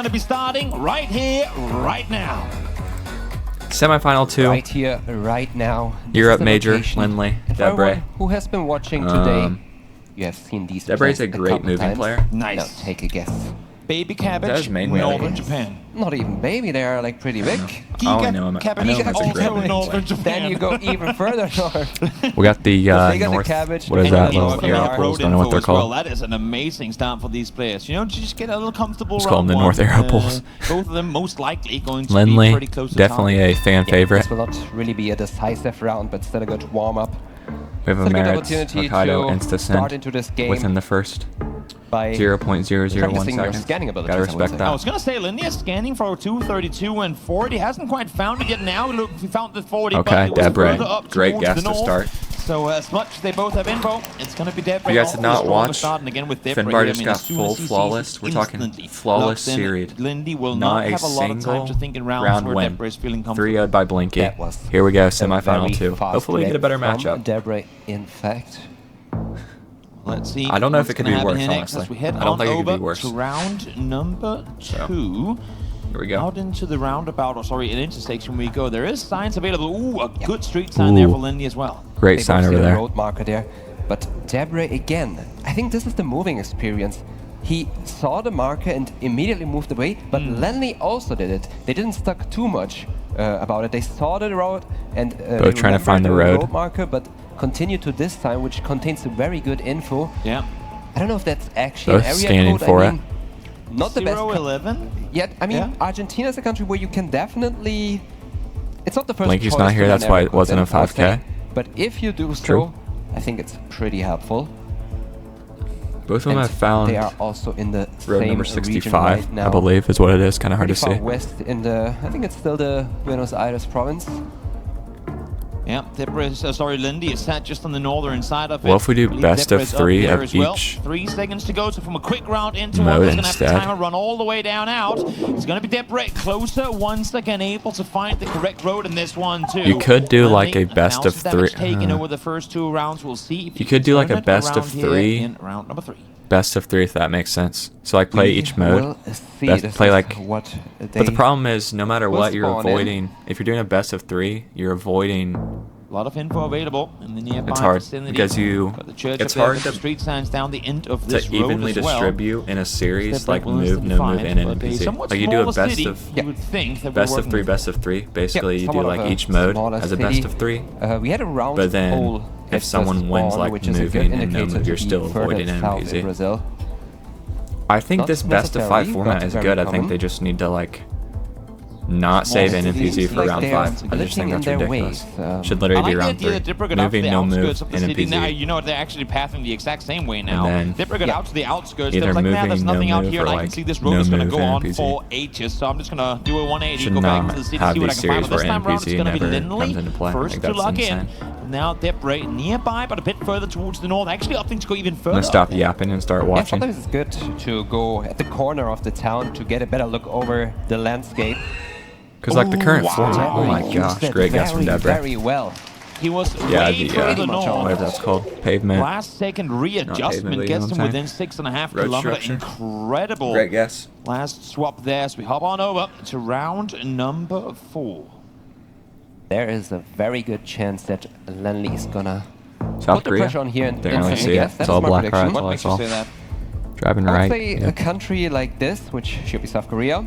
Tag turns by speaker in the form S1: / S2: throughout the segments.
S1: Going to be starting right here, right now.
S2: Semi-final 2.
S3: Right here, right now.
S2: Europe major, LENNLI, DEBRE.
S3: Who has been watching today? You have seen these.
S2: DEBRE's a great moving player.
S1: Nice.
S3: Now, take a guess.
S1: Baby cabbage,
S2: That was main
S1: Northern
S2: name.
S1: Japan.
S3: Not even baby, they are like pretty big.
S2: Oh, I know him. I know him as a great
S1: also
S2: moving
S1: Northern
S2: player.
S1: Japan.
S3: Then you go even further north.
S2: We got the
S3: bigger the
S2: north.
S3: cabbage,
S2: What is
S3: and
S2: that?
S3: the
S2: Little
S3: north
S2: air
S3: are.
S2: pools. Don't know what they're
S1: as well.
S2: called.
S1: That is an amazing start for these players. You know, just get a little comfortable.
S2: Just call them the
S1: round
S2: North
S1: one.
S2: Air Pools.
S1: Both of them most likely going to be pretty
S2: LENNLI,
S1: close to
S2: definitely
S1: target.
S2: a fan favorite.
S3: This will not really be a decisive round, but still a good warm-up.
S2: We have a
S3: Still a good
S2: Merits
S3: opportunity
S2: Hokkaido
S3: to
S2: insta
S3: start
S2: send
S3: into this game
S2: within the first
S3: by
S2: 0.001
S3: practicing your
S2: seconds.
S3: scanning abilities,
S2: Gotta
S3: I would
S2: respect
S3: say.
S2: that.
S1: I was going to say, LENNLI is scanning for 232 and 40. Hasn't quite found it yet now. Look, we found the 40,
S2: Okay,
S1: but it was
S2: DEBRE.
S1: further up
S2: Great
S1: towards
S2: guess
S1: the
S2: to
S1: north.
S2: start.
S1: So as much as they both have info, it's going to be DEBRE.
S2: If you guys did not watch,
S1: starting again with DEBRE.
S2: Finbar
S1: here.
S2: just
S1: I mean,
S2: got
S1: as soon
S2: full
S1: as he sees
S2: flawless.
S1: it,
S2: We're talking
S1: instantly
S2: flawless
S1: locked in.
S2: series.
S1: LENNLI will
S2: Not
S1: not
S2: a
S1: have a lot of time to think in rounds
S2: round
S1: where
S2: win.
S1: DEBRE is feeling comfortable.
S2: 3-0'd by Blinky.
S3: That was
S2: Here we go,
S3: a
S2: semi-final
S3: very
S2: 2.
S3: fast
S2: Hopefully we get a better
S3: react from
S2: matchup.
S3: DEBRE, in fact.
S1: Let's see.
S2: I don't know if
S1: what's
S2: it could
S1: gonna
S2: be
S1: happen
S2: worse,
S1: here next
S2: honestly.
S1: as we head
S2: I don't
S1: on
S2: think it could be
S1: over
S2: worse.
S1: to round number 2.
S2: So, here we go.
S1: Out into the roundabout, or sorry, an intersection we go. There is signs available. Ooh, a good street sign there for LENNLI as well.
S2: Great
S3: They
S2: sign
S3: both
S2: over
S3: see the
S2: there.
S3: road marker there. But DEBRE again, I think this is the moving experience. He saw the marker and immediately moved away, but LENNLI also did it. They didn't stuck too much about it. They saw the road and
S2: Both trying to find the road.
S3: marker, but continued to this time, which contains very good info.
S1: Yeah.
S3: I don't know if that's actually
S2: Both
S3: an area
S2: scanning
S3: code.
S2: for
S3: I
S2: it.
S3: mean, not the best.
S1: 0-11.
S3: Yet, I mean,
S1: Yeah.
S3: Argentina is a country where you can definitely. It's not the first.
S2: Blinky's
S3: choice
S2: not
S3: to
S2: here,
S3: learn
S2: that's why
S3: area
S2: it wasn't
S3: codes,
S2: a
S3: I would
S2: 5K.
S3: say. But if you do so,
S2: True.
S3: I think it's pretty helpful.
S2: Both of them
S3: And
S2: have found
S3: they are also in the
S2: road
S3: same
S2: number
S3: region
S2: 65,
S3: right now.
S2: I believe, is what it is. Kind of hard to
S3: Pretty
S2: see.
S3: far west in the, I think it's still the Buenos Aires province.
S1: Yeah, LENNLI is sat just on the northern side of it.
S2: Well, if we do
S1: I believe
S2: best of
S1: DEBRE is up
S2: 3
S1: there
S2: of
S1: as well.
S2: each
S1: 3 seconds to go, so from a quick round into
S2: mode
S1: one, he's going to have
S2: instead.
S1: the timer run all the way down out. It's going to be DEBRE closer once again, able to find the correct road in this one too.
S2: You could do
S1: LENNLI,
S2: like a best of
S1: 1,000 damage
S2: 3.
S1: taken over the first 2 rounds. We'll see if
S2: You could do like
S1: turn
S2: a
S1: it
S2: best of
S1: around here
S2: 3.
S1: in round number 3.
S2: Best of 3, if that makes sense. So like play each mode.
S3: We'll see.
S2: Best
S3: This
S2: play
S3: is
S2: like.
S3: what
S2: But the problem is, no matter
S3: will
S2: what, you're
S3: spawn in.
S2: avoiding. If you're doing a best of 3, you're avoiding.
S1: A lot of info available in the nearby
S2: It's hard
S1: vicinity.
S2: because you.
S1: Got the church
S2: It's
S1: up there
S2: hard
S1: with the
S2: to
S1: street signs down the end of this road
S2: evenly
S1: as well.
S2: distribute in a series
S1: Step
S2: like
S1: will
S2: move,
S1: instantly
S2: no move,
S1: find,
S2: and an
S1: but a
S2: NPC.
S1: somewhat
S2: Like you do a
S1: smaller
S2: best
S1: city,
S2: of.
S1: you would think that
S2: Best
S1: we're
S2: of 3,
S1: working
S2: best of 3. Basically, you do
S3: somewhat
S2: like
S3: of a
S2: each mode
S3: smaller
S2: as a
S3: city.
S2: best of 3.
S3: We had a round
S2: But then,
S3: poll
S2: if
S3: at
S2: someone
S3: the
S2: wins
S3: spawn,
S2: like
S3: which is a good
S2: moving and no
S3: indicator
S2: move, you're
S3: to be
S2: still
S3: further
S2: avoiding an
S3: south in
S2: NPC.
S3: Brazil.
S2: I think
S3: Not
S2: this best of 5
S3: necessarily,
S2: format
S3: but
S2: is
S3: very
S2: good. I think
S3: common.
S2: they just need to like not save an
S1: cities,
S2: NPC for
S1: like
S2: round
S3: they're
S2: 5. I just
S3: glitching
S2: think
S3: in
S2: that's
S3: their
S2: ridiculous.
S3: ways.
S2: Should
S1: I
S2: literally
S1: like
S2: be
S1: the
S2: round
S1: idea
S2: 3.
S1: that DEBRE got out to
S2: Moving,
S1: the
S2: no move,
S1: outskirts of the
S2: and
S1: city. Now,
S2: NPC.
S1: you know, they're actually pathing the exact same way now.
S2: then
S1: DEBRE got out to the outskirts.
S2: either
S1: They was like, nah, there's
S2: moving, no
S1: nothing out
S2: move,
S1: here,
S2: or
S1: and I can
S2: like
S1: see this road
S2: no
S1: is going to
S2: move
S1: go
S2: and
S1: on
S2: NPC.
S1: for ages. So I'm just going to do a 180,
S2: Should
S1: go back
S2: not
S1: to the city,
S2: have
S1: see what I
S2: these
S1: can find.
S2: series
S1: But this
S2: where
S1: time around, it's
S2: NPC
S1: going to be
S2: never comes into
S1: LENNLI
S2: play.
S1: first
S2: Like,
S1: to
S2: that's
S1: lock
S2: insane.
S1: in. Now DEBRE nearby, but a bit further towards the north. Actually opting to go even
S2: I'm
S1: further.
S2: gonna stop yapping and start
S3: Yeah,
S2: watching.
S3: sometimes it's good to go at the corner of the town to get a better look over the landscape.
S2: Because like the current
S1: wow.
S2: format, oh my
S3: Used
S2: gosh,
S3: that
S2: great guess from
S3: very,
S2: DEBRE.
S3: very well.
S1: He was
S2: Yeah,
S1: way
S2: the
S1: further
S3: much
S1: north.
S2: whatever that's called, pavement.
S1: Last second
S2: pavement,
S1: readjustment
S2: but you know
S1: gets
S2: what
S1: him
S2: I'm
S1: within
S2: saying?
S1: 6.5
S2: Road
S1: kilometers.
S2: structure.
S1: Incredible.
S2: Great guess.
S1: Last swap there, so we hop on over to round number 4.
S3: There is a very good chance that LENNLI is gonna
S2: South
S3: put the
S2: Korea.
S3: pressure on here and
S2: Didn't really
S3: instantly
S2: see it.
S3: guess. That
S2: It's
S3: is
S2: all
S3: my
S2: black
S3: prediction.
S2: cars.
S1: What
S2: all I
S1: makes you
S2: saw.
S1: say that?
S2: Driving
S3: I would
S2: right.
S3: say
S2: Yeah.
S3: a country like this, which should be South Korea,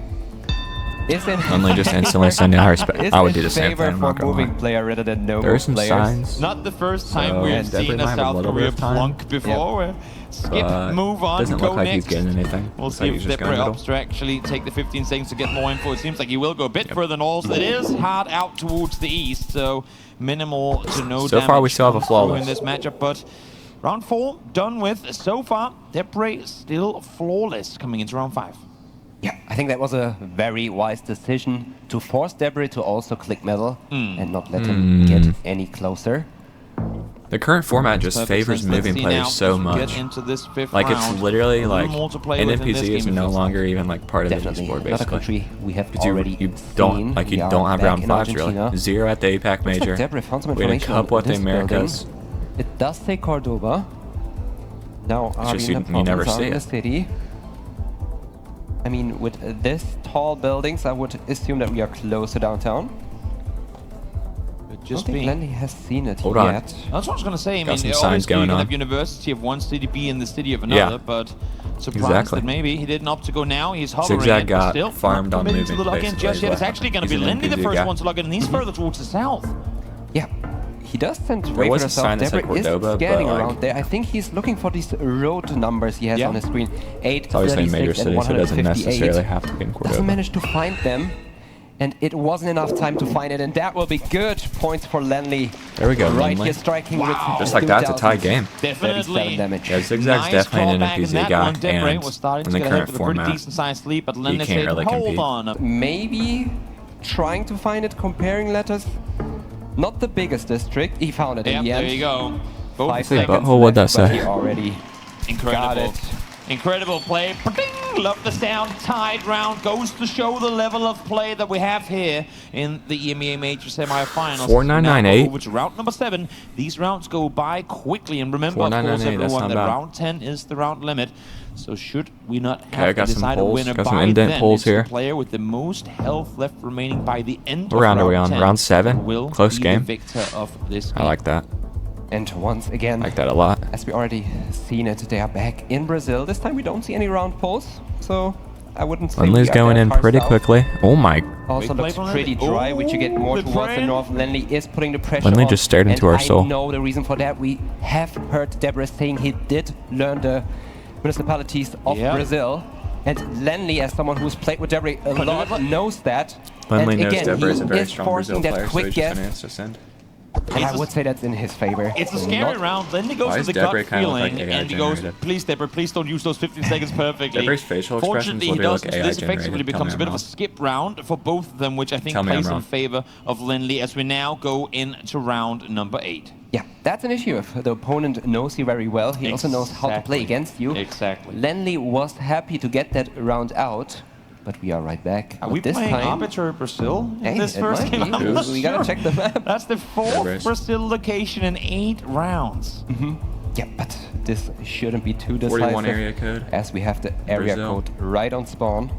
S3: is in
S2: LENNLI just instantly sending our respect.
S3: is
S2: I would
S3: in
S2: do the same
S3: favor
S2: thing. I'm
S3: for
S2: not gonna
S3: moving
S2: lie.
S3: player rather than no
S2: There are
S3: move
S2: some
S3: players.
S2: signs.
S1: Not the first time
S2: So,
S1: we've
S2: yeah,
S1: seen
S2: DEBRE
S1: a
S2: might have a
S1: South
S2: little bit
S1: Korea
S2: of time.
S1: plunk before. Where skip,
S3: Yeah.
S1: move on,
S2: Doesn't
S1: go
S2: look like
S1: next.
S2: he's getting anything.
S1: We'll
S2: Looks
S1: see
S2: like
S1: if
S2: he's just
S1: DEBRE
S2: going
S1: opts to actually take the 15 seconds to get more info. It seems like he will go a bit further north. It is hard out towards the east, so minimal to no
S2: So
S1: damage
S2: far, we still have a
S1: comes through
S2: flawless.
S1: in this matchup, but round 4 done with. So far, DEBRE still flawless coming into round 5.
S3: Yeah, I think that was a very wise decision to force DEBRE to also click metal and not let him get any closer.
S2: The current format just
S1: Perfect
S2: favors
S1: sense. Let's
S2: moving
S1: see
S2: players
S1: now
S2: so
S1: as we
S2: much.
S1: Get into this 5th
S2: Like
S1: round.
S2: it's literally
S1: A little
S2: like
S1: more to play
S2: an
S1: with in this
S2: NPC is
S1: game, it
S2: no
S1: feels
S2: longer
S1: like.
S2: even like part of the
S3: Definitely
S2: esport
S3: not a
S2: basically.
S3: country we have
S2: Because
S3: already
S2: you
S3: seen.
S2: don't like
S3: We
S2: you
S3: are
S2: don't have
S3: back
S2: round
S3: in
S2: 5s really.
S3: Argentina.
S2: 0 at the APAC major.
S3: Looks like DEBRE found some
S2: We had a
S3: information
S2: cup
S3: on
S2: with the
S3: this
S2: Americas.
S3: building. It does say Cordoba. Now
S2: It's just
S3: Arena
S2: you never
S3: province
S2: see
S3: are in the
S2: it.
S3: city. I mean, with this tall buildings, I would assume that we are close to downtown.
S1: But
S3: I don't
S1: just
S3: think
S1: being...
S3: Lenny has seen it
S2: Hold on.
S3: yet.
S1: That's what I was going to say. I
S2: Got
S1: mean,
S2: some signs
S1: obviously
S2: going
S1: you can
S2: on.
S1: have university of one city be in the city of another,
S2: Yeah.
S1: but surprised
S2: Exactly.
S1: that maybe he didn't opt to go now. He's hovering
S2: Zigzag
S1: it,
S2: got
S1: but still
S2: farmed
S1: not
S2: on
S1: committing to
S2: moving,
S1: the log-in
S2: basically,
S1: just yet.
S2: is
S1: It's
S2: what
S1: actually going to
S2: he's
S1: be
S2: an
S1: Lenny the
S2: NPC
S1: first
S2: guy.
S1: one to log in, and he's further towards the south.
S3: Yeah, he does send
S2: There was a
S3: regular
S2: sign
S3: south.
S2: that said
S3: Debre is
S2: Cordoba,
S3: scanning
S2: but, like,
S3: around there. I think he's looking for these road numbers he has
S1: Yeah.
S3: on his screen. 8,
S2: It's obviously in
S3: 36,
S2: major
S3: and
S2: cities, so it doesn't
S3: 158.
S2: necessarily have to be in
S3: Doesn't
S2: Cordoba.
S3: manage to find them. And it wasn't enough time to find it, and that will be good points for Lenny.
S2: There we go,
S3: Right
S2: Lenny.
S3: here, striking with
S2: Just like that, it's a tie game.
S1: Definitely.
S3: damage.
S2: Yeah, Zigzag's
S1: Nice
S2: definitely an
S1: callback in
S2: NPC
S1: that
S2: guy,
S1: one. Debre
S2: and
S1: was starting
S2: in
S1: to
S2: the
S1: get ahead
S2: current
S1: with a pretty
S2: format,
S1: decent sized lead, but Lenny
S2: can't
S1: said,
S2: really
S1: hold
S2: compete.
S1: on.
S3: Maybe trying to find it, comparing letters. Not the biggest district. He found it
S1: Yep,
S3: in the end.
S1: there you go. Both
S3: 5
S2: Say
S3: seconds
S2: butthole, what'd
S3: left,
S2: that
S3: but
S2: say?
S3: he already got
S1: Incredible.
S3: it.
S1: Incredible play. Ba-ding! Love the sound. Tied round goes to show the level of play that we have here in the EMEA Major semifinals.
S2: 4998.
S1: Now over to round number 7. These rounds go by quickly, and remember, of course,
S2: 4998, that's
S1: everyone,
S2: not
S1: that
S2: bad.
S1: round 10 is the round limit. So should we not
S2: Okay,
S1: have
S2: I
S1: to
S2: got some
S1: decide a
S2: polls.
S1: winner
S2: Got some
S1: by
S2: indent
S1: then,
S2: polls
S1: it's
S2: here.
S1: the player with the most health left remaining by the end
S2: What
S1: of
S2: round are we on?
S1: 10
S2: Round 7?
S1: will
S2: Close
S1: be
S2: game.
S1: the victor of this
S2: I
S1: game.
S2: like that.
S3: And once again,
S2: I like that a lot.
S3: as we already seen it, they are back in Brazil. This time we don't see any round polls, so I wouldn't say
S2: Lenly's
S3: we are
S2: going
S3: that
S2: in
S3: far
S2: pretty
S3: south.
S2: quickly. Oh my.
S3: Also
S1: Big play
S3: looks
S1: from
S3: pretty
S1: Lenly.
S3: dry, which you get more
S1: Ooh,
S3: towards the
S1: the
S3: north. Lenly is putting the pressure
S2: Lenly
S3: on.
S2: just stared into our
S3: and
S2: soul.
S3: I know the reason for that. We have heard Debre saying he did learn the municipalities of
S1: Yeah.
S3: Brazil. And Lenly, as someone who's played with Debre a lot, knows that.
S2: Lenly
S3: and
S2: knows
S3: again,
S2: Debre is a
S3: he
S2: very
S3: is
S2: strong
S3: forcing
S2: Brazil
S3: that
S2: player, so
S3: quick
S2: he's just
S3: guess.
S2: gonna answer send.
S3: And I would say that's in his favor.
S1: It's a scary
S3: Not-
S1: round. Lenny goes
S2: Why
S1: with
S2: is
S1: the gut
S2: Debre kinda look
S1: feeling,
S2: like AI
S1: and he goes,
S2: generated?
S1: please, Debre, please don't use those 15 seconds perfectly.
S2: Debre's facial expressions
S1: Fortunately, he
S2: literally look
S1: doesn't.
S2: AI
S1: This effectively
S2: generated. Tell
S1: becomes
S2: me
S1: a bit
S2: I'm
S1: of a
S2: wrong.
S1: skip round for both of them, which I think
S2: Tell me I'm
S1: plays in
S2: wrong.
S1: favor of Lenny as we now go into round number 8.
S3: Yeah, that's an issue. If the opponent knows you very well, he also knows how to play
S1: Exactly.
S3: against you.
S1: Exactly.
S3: Lenly was happy to get that round out, but we are right back.
S1: Are
S3: But
S1: we
S3: this
S1: playing
S3: time,
S1: Arbitrary Brazil in
S3: Hey,
S1: this
S3: it
S1: first
S3: might
S1: game?
S3: be.
S1: I'm not
S3: We gotta
S1: sure.
S3: check the map.
S1: That's the 4th
S2: Debre's.
S1: Brazil location in 8 rounds.
S3: Yeah, but this shouldn't be too
S2: 41
S3: decisive,
S2: area code.
S3: as we have the area
S2: Brazil.
S3: code right on spawn.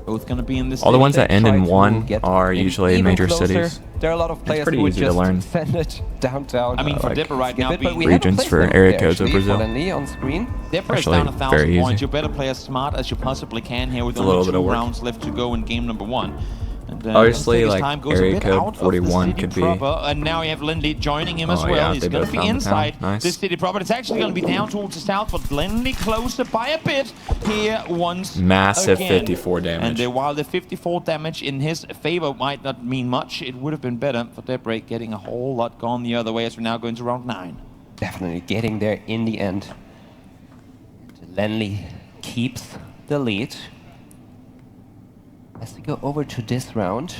S1: Both going to be in this.
S2: All the ones
S3: They
S2: that end
S3: try
S2: in
S3: to
S2: 1
S3: get
S2: are
S3: in
S2: usually in
S3: even
S2: major
S3: closer.
S2: cities.
S3: There are a lot of players
S2: pretty
S3: who would
S2: easy to
S3: just
S2: learn.
S3: send it downtown.
S1: I mean, for
S2: like,
S1: Debre right
S3: skip
S1: now
S3: it, but
S1: being
S3: we have a
S2: regions for
S3: placement
S2: area
S3: there,
S2: codes of
S3: actually, for
S2: Brazil.
S3: Lenly on screen.
S1: Debre is
S2: Actually,
S1: down 1,000
S2: very
S1: points.
S2: easy.
S1: You better play as smart as you possibly can here with
S2: It's a little
S1: only
S2: bit of
S1: 2
S2: work.
S1: rounds left to go in game number 1. And,
S2: Obviously,
S1: his
S2: like,
S1: time goes a
S2: area
S1: bit
S2: code
S1: out of the
S2: 41
S1: city
S2: could be-
S1: proper, and now you have Lenly joining him as
S2: Oh,
S1: well.
S2: yeah,
S1: He's
S2: they
S1: going
S2: both
S1: to be
S2: found the town.
S1: inside
S2: Nice.
S1: this city proper. It's actually going to be down towards the south, but Lenly closer by a bit here once
S2: Massive
S1: again.
S2: 54 damage.
S1: And while the 54 damage in his favor might not mean much, it would have been better for Debre getting a whole lot gone the other way as we now go into round 9.
S3: Definitely getting there in the end. Lenly keeps the lead. As we go over to this round,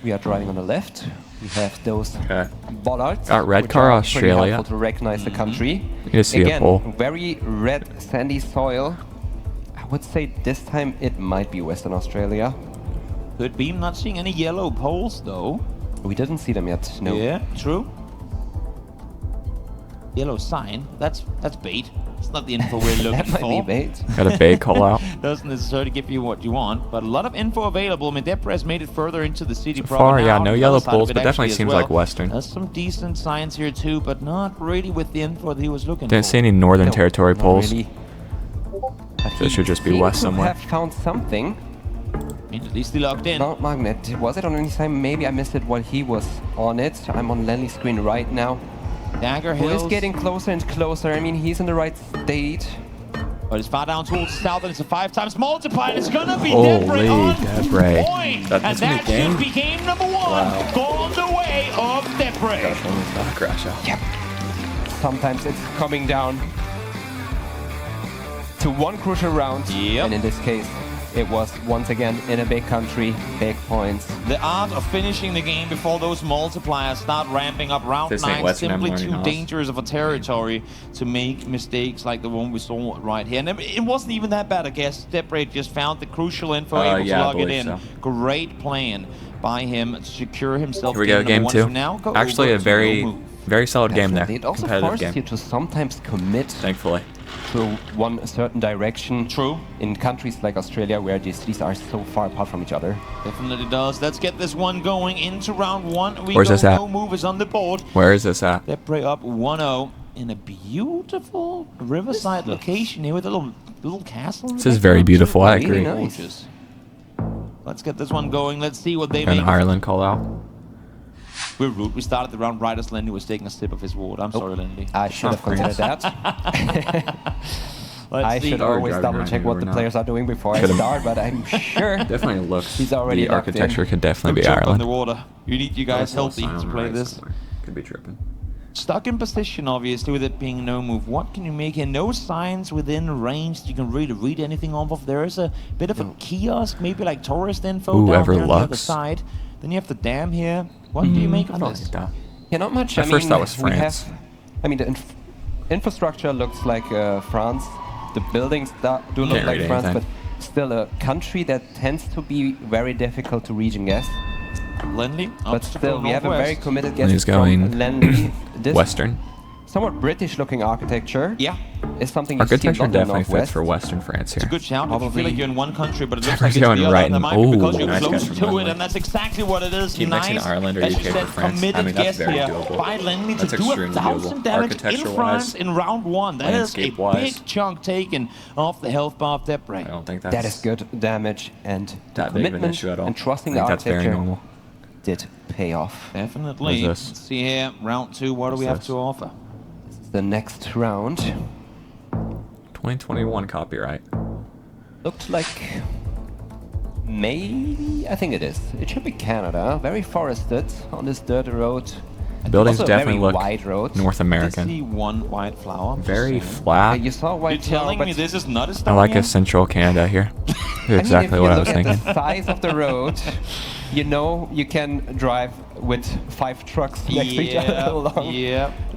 S3: we are driving on the left. We have those
S2: Okay.
S3: bollards.
S2: Got red
S3: which
S2: car,
S3: are pretty
S2: Australia.
S3: helpful to recognize the country.
S2: You just see a
S3: Again,
S2: pole.
S3: very red sandy soil. I would say this time it might be Western Australia.
S1: Could be. I'm not seeing any yellow poles though.
S3: We didn't see them yet. No.
S1: Yeah, true. Yellow sign. That's bait. It's not the info we're
S3: That
S1: looking
S3: might
S1: for.
S3: be bait.
S2: Got a bait call out.
S1: Doesn't necessarily give you what you want, but a lot of info available. I mean, Debre has made it further into the city
S2: So
S1: proper
S2: far,
S1: now.
S2: yeah,
S1: On
S2: no
S1: the
S2: yellow
S1: other side
S2: poles,
S1: of it
S2: but definitely
S1: actually as
S2: seems
S1: well.
S2: like Western.
S1: There's some decent signs here too, but not really with the info that he was looking
S2: Didn't
S1: for.
S2: see any Northern
S3: No,
S2: Territory
S3: not
S2: poles.
S3: really. But
S2: So it
S3: he
S2: should just be
S3: seemed
S2: west
S3: to
S2: somewhere.
S3: have found something.
S1: I mean, at least he logged in.
S3: Mount Magnet. Was it on any time? Maybe I missed it while he was on it. I'm on Lenly's screen right now.
S1: Dagger
S3: Who
S1: Hills.
S3: is getting closer and closer. I mean, he's in the right state.
S1: But it's far down towards the south, and it's a 5 times multiplier, and it's gonna be
S2: Holy
S1: Debre on
S2: Debre.
S1: point.
S2: That
S1: And
S2: puts him in
S1: that
S2: game?
S1: should be game number 1.
S2: Wow.
S1: Gone the way of Debre.
S2: Gosh, almost not a crash out.
S3: Yep. Sometimes it's coming down to one crucial round.
S1: Yep.
S3: And in this case, it was once again in a big country, big points.
S1: The art of finishing the game before those multipliers start ramping up. Round
S2: This ain't
S1: 9,
S2: Western, I'm
S1: simply
S2: learning
S1: too
S2: Oz.
S1: dangerous of a territory to make mistakes like the one we saw right here. And it wasn't even that bad, I guess. Debre just found the crucial info, able
S2: yeah,
S1: to
S2: I
S1: log it
S2: believe
S1: in.
S2: so.
S1: Great plan by him to secure himself.
S2: Here we go, game
S1: number 1.
S2: 2.
S1: So now go
S2: Actually,
S1: over
S2: a
S1: to
S2: very,
S1: no move.
S2: very solid game there.
S3: Definitely. It also
S2: Competitive
S3: forces you
S2: game.
S3: to sometimes commit
S2: Thankfully.
S3: to one certain direction.
S1: True.
S3: In countries like Australia, where these cities are so far apart from each other.
S1: Definitely does. Let's get this one going into round one.
S2: Where's this at?
S1: No move is on the board.
S2: Where is this at?
S1: Debre up 1-0 in a beautiful riverside location here with a little castle.
S2: This is very beautiful. I agree.
S3: Really nice.
S1: Gorgeous. Let's get this one going. Let's see what they
S2: An
S1: make.
S2: Ireland call out.
S1: We're rude. We started the round right as Lenny was taking a sip of his water. I'm sorry, Lenny.
S3: I should have considered that. I should
S2: Sorry,
S3: always
S2: driving
S3: double
S2: around
S3: check
S2: here,
S3: what
S2: we're
S3: the
S2: not.
S3: players are doing before I start, but I'm sure
S2: Definitely looks.
S3: he's already
S2: The
S3: locked in.
S2: architecture could definitely
S1: Good
S2: be
S1: job on
S2: Ireland.
S1: the water. You need you guys healthy to play this.
S2: Could be tripping.
S1: Stuck in position, obviously, with it being no move. What can you make here? No signs within range that you can really read anything off of. There is a bit of a kiosk, maybe like tourist info
S2: Ooh,
S1: down there on the other
S2: Everlux.
S1: side. Then you have the dam here. What do you make of this?
S3: Yeah, not much.
S2: At first that was
S3: we
S2: France.
S3: I mean, the infrastructure looks like France. The buildings do look
S2: Can't
S3: like
S2: read
S3: France,
S2: anything.
S3: but still a country that tends to be very difficult to reach and guess.
S1: Lenny,
S3: But still, we have a very committed guess
S2: He's
S3: from
S2: going
S3: Lenny. This
S2: Western.
S3: somewhat British-looking architecture
S1: Yeah,
S3: is something you see a
S2: Architecture
S3: lot in the
S2: definitely fits
S3: Northwest.
S2: for Western France
S1: it's a
S2: here.
S1: good shout. If you feel
S3: Probably.
S1: like you're in one country, but it looks
S2: Deborah's
S1: like it's
S2: going
S1: the other,
S2: right
S1: that
S2: in-
S1: might be because
S2: Ooh,
S1: you're
S2: nice
S1: close
S2: guess from
S1: to it,
S2: Lenny.
S1: and that's exactly what it is.
S2: Keep mixing
S1: Nice,
S2: Ireland or
S1: as you
S2: UK
S1: said,
S2: for France.
S1: committed
S2: I mean, that's
S1: guess
S2: very
S1: here
S2: doable.
S1: by Lenny to
S2: That's
S1: do
S2: extremely
S1: 1,000
S2: doable.
S1: damage in
S2: Architecture-wise,
S1: France in round one. That is a
S2: landscape-wise.
S1: big chunk taken off the health bar of
S2: I
S1: Debre.
S2: don't think that's
S3: That is good damage, and the
S2: that big of an
S3: commitment
S2: issue at all.
S3: and trusting
S2: I
S3: the
S2: think that's very
S3: architecture
S2: normal.
S3: did pay off.
S1: Definitely.
S2: What is this?
S1: Let's see here, round two. What do we
S2: What's
S1: have
S2: this?
S1: to offer?
S3: The next round
S2: 2021 copyright.
S3: looked like maybe, I think it is. It should be Canada. Very forested on this dirt road.
S2: Buildings
S3: Also a
S2: definitely
S3: very
S2: look
S3: wide road.
S2: North
S1: I
S2: American.
S1: see one white flower.
S2: Very
S1: Just saying.
S2: flat.
S3: You saw
S1: You're
S3: white flower,
S1: telling
S3: but
S1: me this is not
S2: I
S1: Estonia?
S2: like a central Canada here. Exactly what I was
S3: I mean, if you
S2: thinking.
S3: look at the size of the road, you know you can drive with 5 trucks next to each other along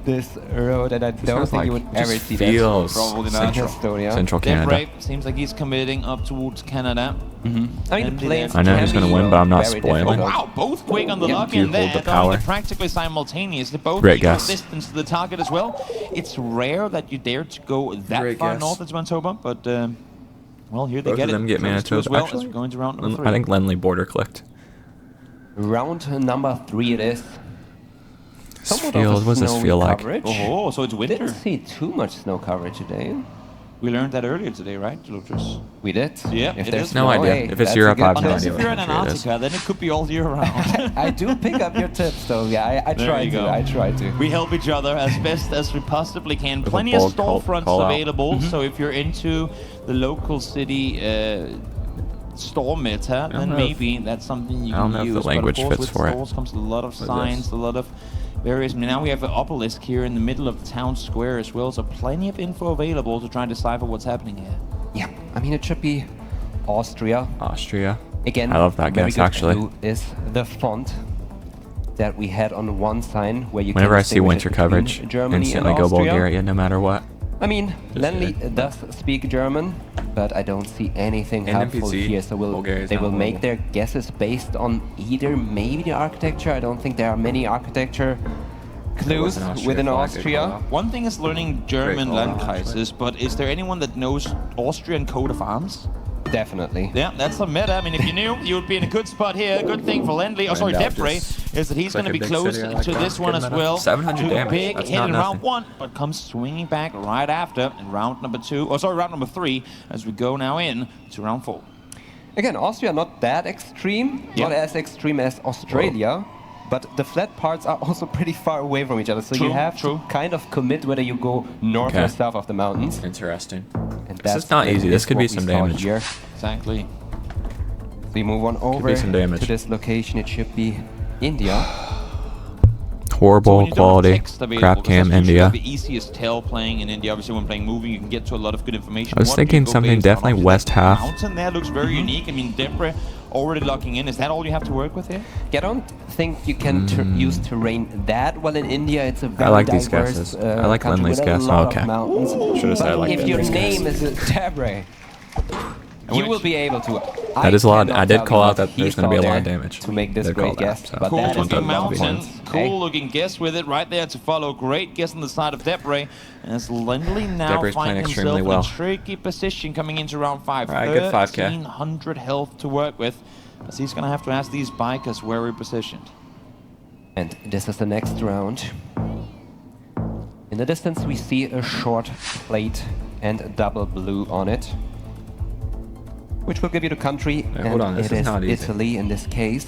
S3: this road, and I don't
S2: Sounds
S3: think you
S2: like-
S3: would ever
S2: just
S3: see
S2: feels
S1: Probably not.
S2: central,
S3: Estonia.
S2: central Canada.
S1: Debre seems like he's committing up towards Canada.
S3: that. I mean,
S1: And
S3: the planes
S2: I know
S3: can
S2: who's gonna
S3: be
S2: win, but I'm not
S3: very
S2: spoiling.
S1: Oh
S3: difficult.
S1: wow, both quick on the
S3: Yeah.
S1: luck
S2: You
S1: in
S2: hold
S1: there.
S2: the
S1: I mean,
S2: power.
S1: they're practically simultaneous. They both
S2: Great
S1: equal
S2: guess.
S1: distance to the target as well. It's rare that you dare to go that
S2: Great
S1: far
S2: guess.
S1: north as Manitoba, but well, here they
S2: Both
S1: get
S2: of them
S1: it.
S2: get
S1: Close to as
S2: Manitoba.
S1: well
S2: Actually,
S1: as we go into round number 3.
S2: I think Lennli border clicked.
S3: Round number 3 it is.
S2: This
S3: Somewhat of a
S2: field, what does this
S3: snowy
S2: feel like?
S3: coverage.
S1: Oh, so it's winter.
S3: Didn't see too much snow coverage today.
S1: We learned that earlier today, right, Lucas?
S3: We did.
S1: Yeah,
S3: If
S1: it
S3: there's
S1: is.
S2: No
S3: snow,
S2: idea.
S3: hey,
S2: If it's
S3: that's a
S2: Europe,
S3: good
S2: I have no
S3: tip.
S1: Unless
S2: idea
S1: if
S2: what
S1: you're in
S2: country it is.
S1: Antarctica, then it could be all year round.
S3: I do pick up your tips, though. Yeah, I
S1: There
S3: try
S1: you
S3: to.
S1: go.
S3: I try to.
S1: We help each other as best as we possibly can.
S2: With a
S1: Plenty of
S2: bold
S1: storefronts
S2: call out.
S1: available, so if you're into the local city store meta, then
S2: know if-
S1: maybe that's something you
S2: I don't
S1: can
S2: know if
S1: use.
S2: the
S1: But of
S2: language
S1: course,
S2: fits
S1: with
S2: for it.
S1: stores comes a lot of
S2: is this?
S1: signs, a lot of various. Now we have an obelisk here in the middle of the town square as well, so plenty of info available to try and decipher what's happening here.
S3: Yeah, I mean, it should be Austria.
S2: Austria.
S3: Again,
S2: I love that
S3: very
S2: guess,
S3: good
S2: actually.
S3: clue is the font that we had on one sign where you
S2: Whenever
S3: can
S2: I see
S3: distinguish
S2: winter
S3: it between
S2: coverage,
S3: Germany
S2: instantly
S3: and
S2: go
S3: Austria.
S2: Bulgaria no matter what.
S3: I mean, Lenny does speak German, but I don't see anything
S2: And
S3: helpful
S2: NPC,
S3: here. So
S2: Bulgaria is
S3: they
S2: not
S3: will make
S2: horrible.
S3: their guesses based on either maybe the architecture. I don't think there are many architecture clues
S2: an Austria
S3: within
S2: flag, good
S3: Austria.
S2: call out.
S1: One thing is learning German
S2: call out,
S1: Landkreises, but is there anyone that knows Austrian coat of arms?
S3: Definitely.
S1: Yeah, that's the meta. I mean, if you knew, you would be in a good spot here. Good thing for Lendli, oh sorry,
S2: Find out
S1: Debre,
S2: just-
S1: is that he's
S2: it's like
S1: going to
S2: a
S1: be
S2: big
S1: close
S2: city, I like
S1: to
S2: that.
S1: this one
S2: Good
S1: as
S2: meta.
S1: well.
S2: 700
S1: Too
S2: damage,
S1: big
S2: that's
S1: hit
S2: not
S1: in round
S2: nothing.
S1: 1, but comes swinging back right after in round number 2. Oh, sorry, round number 3, as we go now in to round 4.
S3: Again, Austria not that extreme,
S1: Yeah.
S3: not as extreme as Australia, but the flat parts are also pretty far away from each other. So
S1: True,
S3: you have
S1: true.
S3: to kind of commit whether you go north
S2: Okay.
S3: or south of the mountains.
S2: Interesting.
S3: And
S2: This is not easy. This could
S3: what
S2: be
S3: we
S2: some
S3: saw
S2: damage.
S3: Here.
S1: Exactly.
S3: We move on over
S2: some damage.
S3: to this location. It should be India.
S1: So
S2: Horrible
S1: when you don't have
S2: quality.
S1: text available,
S2: Crap
S1: 'cause
S2: cam
S1: that's usually
S2: India.
S1: the easiest tell playing in India. Obviously, when playing moving, you can get to a lot of good information.
S2: I was
S1: What do you
S2: thinking
S1: go
S2: something
S1: based on?
S2: definitely
S1: Obviously,
S2: west
S1: that
S2: half.
S1: Mountain there looks very unique. I mean, Debre already locking in. Is that all you have to work with here?
S3: I don't think you can use terrain that well in India. It's a very
S2: like these
S3: diverse
S2: guesses. I like
S3: country
S2: Lennli's
S3: with a
S2: guess.
S3: lot
S2: Okay.
S3: of mountains.
S2: Should've said I
S3: But
S2: like
S3: if your
S2: Lennli's guess.
S3: name is Debre, You will be able to.
S2: That is a lot.
S3: cannot
S2: I did
S3: tell
S2: call
S3: you
S2: out
S3: what
S2: that
S3: he
S2: there's going to
S3: saw
S2: be a lot of
S3: there
S2: damage.
S3: to make this
S2: Did call
S3: great
S2: that,
S3: guess.
S2: so
S3: But
S1: Cool
S3: that is
S1: looking
S3: a lot of
S1: mountain,
S3: points.
S1: cool looking guess with it right there to follow. Great guess on the side of Debre. As LENNLI now
S2: Debre's
S1: finds
S2: playing
S1: himself
S2: extremely
S1: in
S2: well.
S1: a tricky position coming into round 5.
S2: Alright, good 5K.
S1: 1300 health to work with. As he's going to have to ask these bikers where we're positioned.
S3: And this is the next round. In the distance, we see a short plate and a double blue on it, which will give you the country, and
S2: hold on, this
S3: it
S2: is
S3: is
S2: not easy.
S3: Italy in this case.